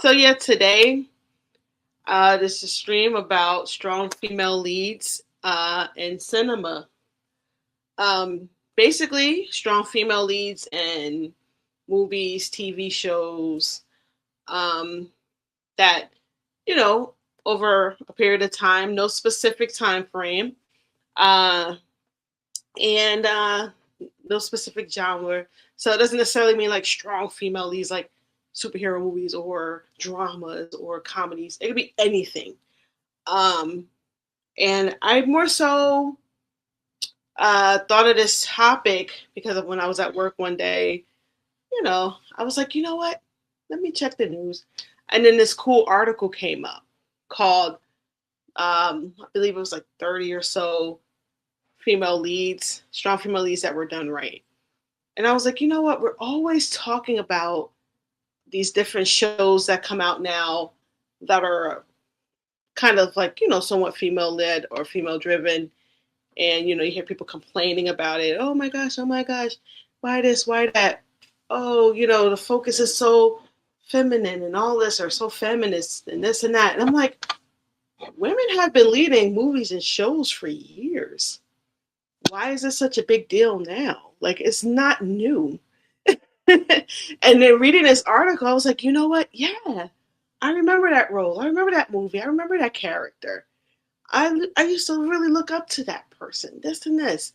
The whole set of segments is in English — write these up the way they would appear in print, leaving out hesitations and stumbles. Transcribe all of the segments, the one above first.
So yeah, today this is a stream about strong female leads in cinema. Basically, strong female leads in movies, TV shows um, that you know over a period of time, no specific time frame, uh, and no specific genre. So it doesn't necessarily mean like strong female leads, like superhero movies or dramas or comedies. It could be anything. Um, and I more so thought of this topic because of when I was at work one day. I was like, you know what? Let me check the news. And then this cool article came up called, I believe it was like 30 or so female leads, strong female leads that were done right. And I was like, you know what? We're always talking about these different shows that come out now that are kind of like, somewhat female led or female driven. And you hear people complaining about it. Oh my gosh, why this, why that? Oh, the focus is so feminine and all this, or so feminist and this and that. And I'm like, women have been leading movies and shows for years. Why is this such a big deal now? Like, it's not new. And then reading this article, I was like, you know what? Yeah, I remember that role. I remember that movie. I remember that character. I used to really look up to that person, this and this.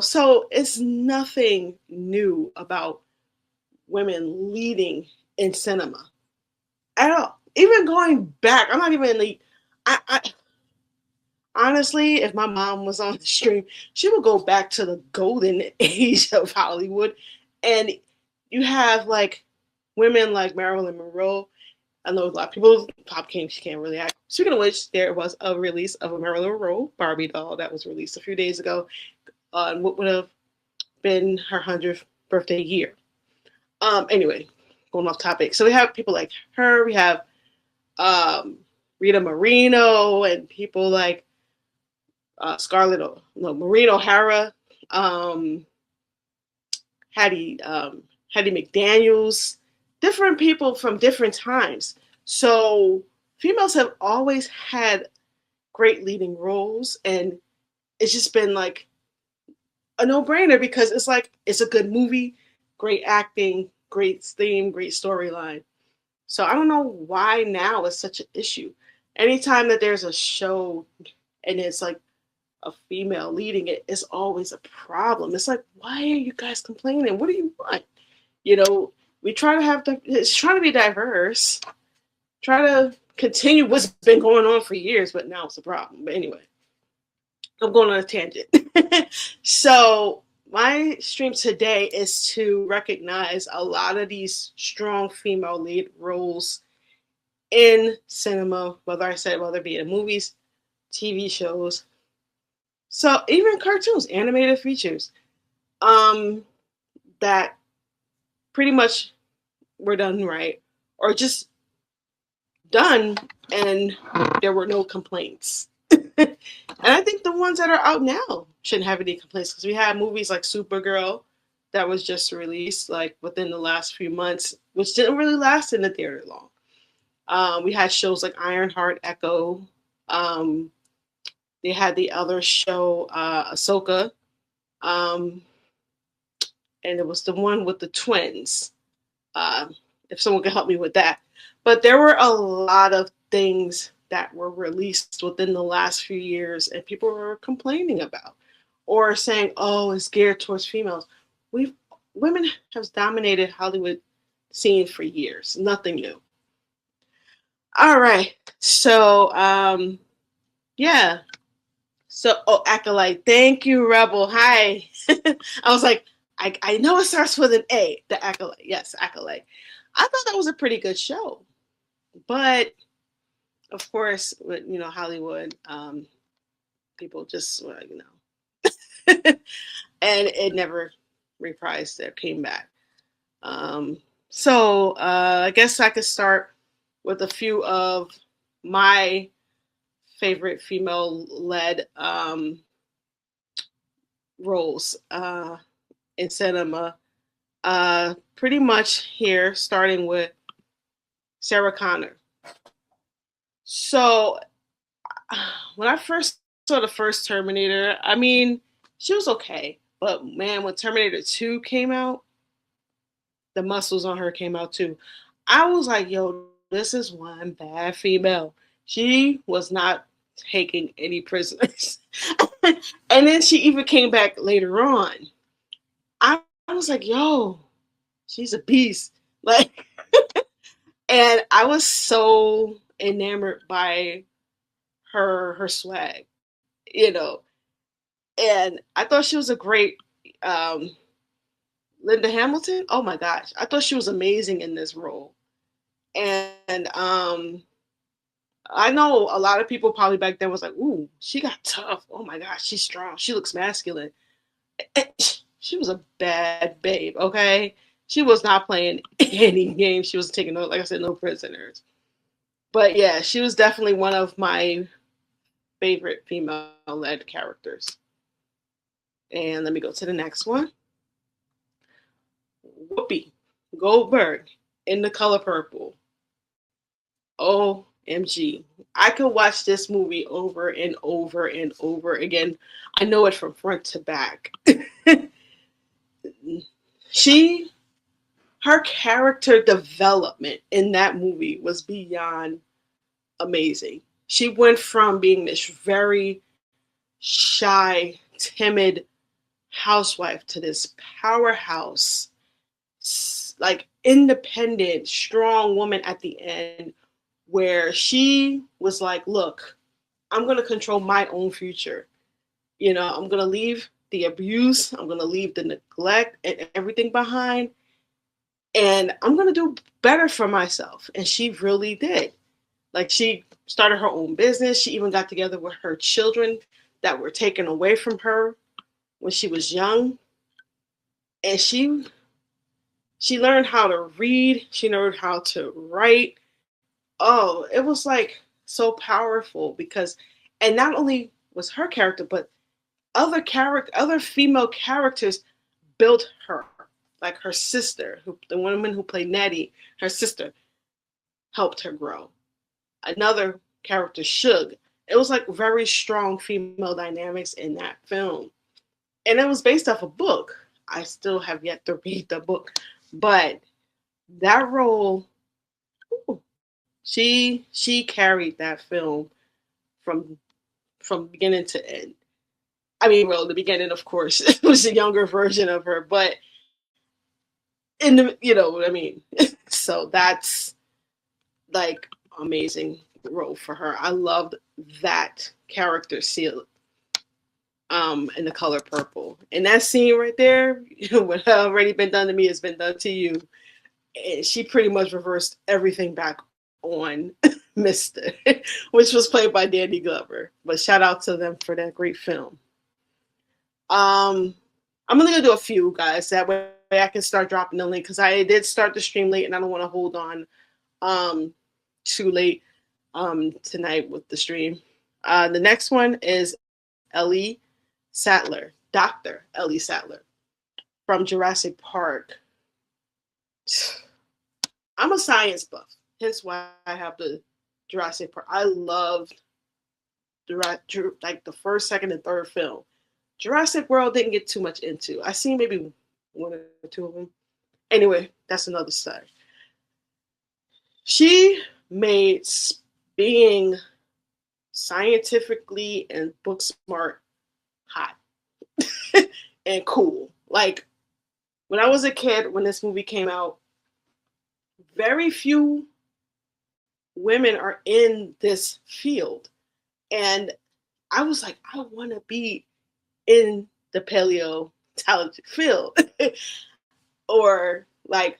So it's nothing new about women leading in cinema at all. Even going back, I'm not even in the. I honestly, if my mom was on the stream, she would go back to the golden age of Hollywood, and you have like women like Marilyn Monroe. I know a lot of people, Pop King, she can't really act. Speaking of which, there was a release of a Marilyn Monroe Barbie doll that was released a few days ago on what would have been her 100th birthday year. Anyway, going off topic. So we have people like her. We have um, Rita Moreno and people like Scarlett, no, Maureen O'Hara, um, Hattie McDaniels, different people from different times. So females have always had great leading roles, and it's just been like a no-brainer because it's like it's a good movie, great acting, great theme, great storyline. So I don't know why now it's such an issue. Anytime that there's a show and it's like a female leading it, it's always a problem. It's like, why are you guys complaining? What do you want? You know, we try to have it's trying to be diverse, try to continue what's been going on for years, but now it's a problem. But anyway, I'm going on a tangent. So my stream today is to recognize a lot of these strong female lead roles in cinema, whether it be in movies, TV shows, so even cartoons, animated features, um, that pretty much were done right, or just done and there were no complaints. And I think the ones that are out now shouldn't have any complaints because we had movies like Supergirl that was just released like within the last few months, which didn't really last in the theater long. We had shows like Ironheart, Echo. Um, they had the other show, Ahsoka, um, and it was the one with the twins. Uh, if someone could help me with that, but there were a lot of things that were released within the last few years, and people were complaining about or saying, "Oh, it's geared towards females." We've Women have dominated Hollywood scene for years. Nothing new. All right, so yeah. So, Acolyte, thank you, Rebel. Hi. I was like, I know it starts with an A, the Acolyte. Yes, Acolyte. I thought that was a pretty good show. But, of course, with, Hollywood, people just, and it never reprised or came back. So, I guess I could start with a few of my favorite female-led roles in cinema. Pretty much here, starting with Sarah Connor. So when I first saw the first Terminator, I mean, she was okay. But man, when Terminator 2 came out, the muscles on her came out too. I was like, yo, this is one bad female. She was not taking any prisoners. And then she even came back later on. I was like, yo, she's a beast. Like, and I was so enamored by her swag, you know. And I thought she was a great um, Linda Hamilton. Oh my gosh, I thought she was amazing in this role. And I know a lot of people probably back then was like, "Ooh, she got tough. Oh my gosh, she's strong. She looks masculine." She was a bad babe. Okay, she was not playing any games. She was taking no, like I said, no prisoners. But yeah, she was definitely one of my favorite female-led characters. And let me go to the next one. Whoopi Goldberg in The Color Purple. OMG. I could watch this movie over and over and over again. I know it from front to back. she Her character development in that movie was beyond amazing. She went from being this very shy, timid housewife to this powerhouse, like independent, strong woman at the end, where she was like, look, I'm going to control my own future. You know, I'm going to leave the abuse, I'm going to leave the neglect and everything behind, and I'm going to do better for myself. And she really did. Like, she started her own business. She even got together with her children that were taken away from her when she was young. And she learned how to read, she learned how to write. Oh, it was like so powerful because, and not only was her character, but other female characters built her. Like her sister, the woman who played Nettie, her sister helped her grow. Another character, Suge. It was like very strong female dynamics in that film. And it was based off a book. I still have yet to read the book. But that role, ooh, she carried that film from beginning to end. I mean, well, the beginning, of course, it was a younger version of her, but in the, you know what I mean. So that's like amazing role for her. I loved that character seal in The Color Purple. And that scene right there, what already been done to me has been done to you. And she pretty much reversed everything back on Mister, which was played by Danny Glover. But shout out to them for that great film. I'm only gonna do a few, guys. That way I can start dropping the link because I did start the stream late and I don't want to hold on too late tonight with the stream. The next one is Ellie Sattler, Dr. Ellie Sattler from Jurassic Park. I'm a science buff, hence why I have the Jurassic Park. I loved like the first, second, and third film. Jurassic World didn't get too much into. I seen maybe one or two of them. Anyway, that's another story. She made being scientifically and book smart hot and cool. Like, when I was a kid, when this movie came out, very few women are in this field. And I was like, I want to be in the paleontology field. Or like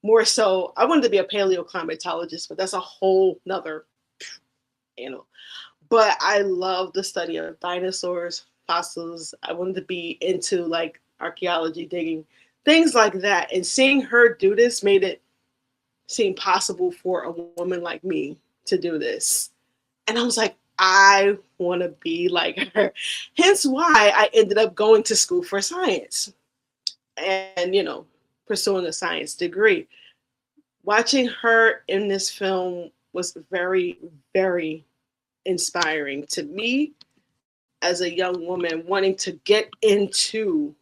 more so, I wanted to be a paleoclimatologist, but that's a whole nother animal. But I love the study of dinosaurs, fossils. I wanted to be into like archaeology, digging, things like that. And seeing her do this made it seem possible for a woman like me to do this. And I was like, I want to be like her. Hence why I ended up going to school for science and, you know, pursuing a science degree. Watching her in this film was very, very inspiring to me as a young woman wanting to get into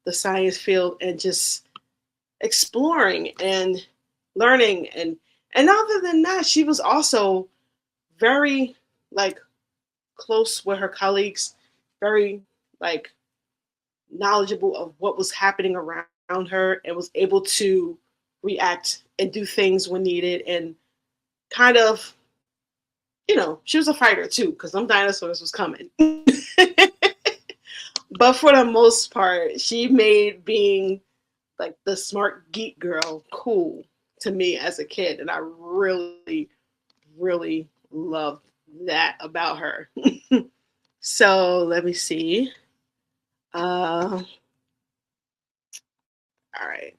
the science field and just exploring and learning. And other than that, she was also very like close with her colleagues, very like knowledgeable of what was happening around her, and was able to react and do things when needed, and kind of, she was a fighter too, because them dinosaurs was coming. But for the most part, she made being like the smart geek girl cool to me as a kid, and I really, really loved that about her. So let me see. All right.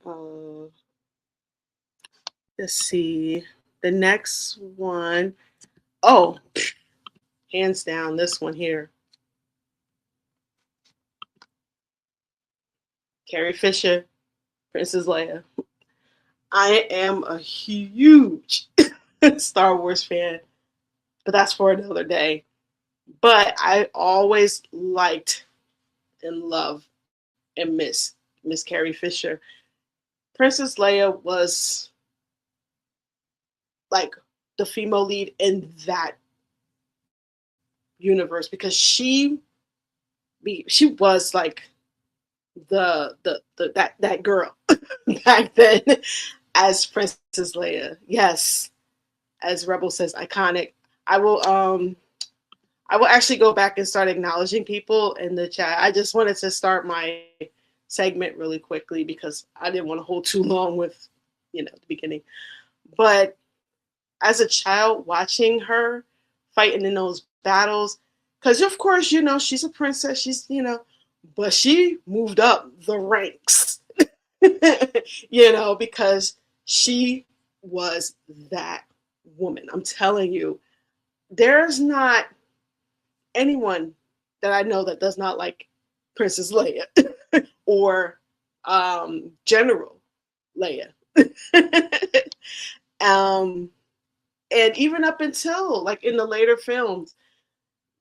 Uh, let's see. The next one. Oh, hands down, this one here. Carrie Fisher, Princess Leia. I am a huge Star Wars fan, but that's for another day. But I always liked and loved and Miss Carrie Fisher. Princess Leia was like the female lead in that universe, because she was like the that girl back then as Princess Leia. Yes, as Rebel says, iconic. I will I will actually go back and start acknowledging people in the chat. I just wanted to start my segment really quickly because I didn't want to hold too long with, the beginning. But as a child, watching her fighting in those battles, because of course, she's a princess, but she moved up the ranks, because she was that woman. I'm telling you, there's not anyone that I know that does not like Princess Leia or General Leia. um, and even up until like in the later films,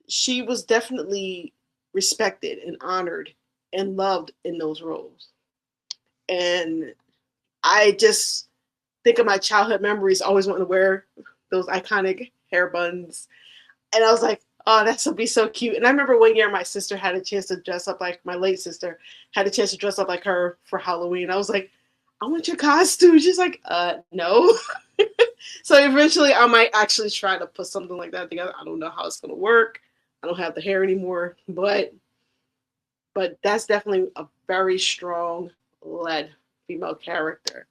she was definitely respected and honored and loved in those roles. And I just think of my childhood memories, always wanting to wear those iconic hair buns. And I was like, oh, that's gonna be so cute. And I remember one year my sister had a chance to dress up like my late sister had a chance to dress up like her for Halloween. I was like, I want your costume. She's like, no. So eventually I might actually try to put something like that together. I don't know how it's gonna work. I don't have the hair anymore, but that's definitely a very strong led female character.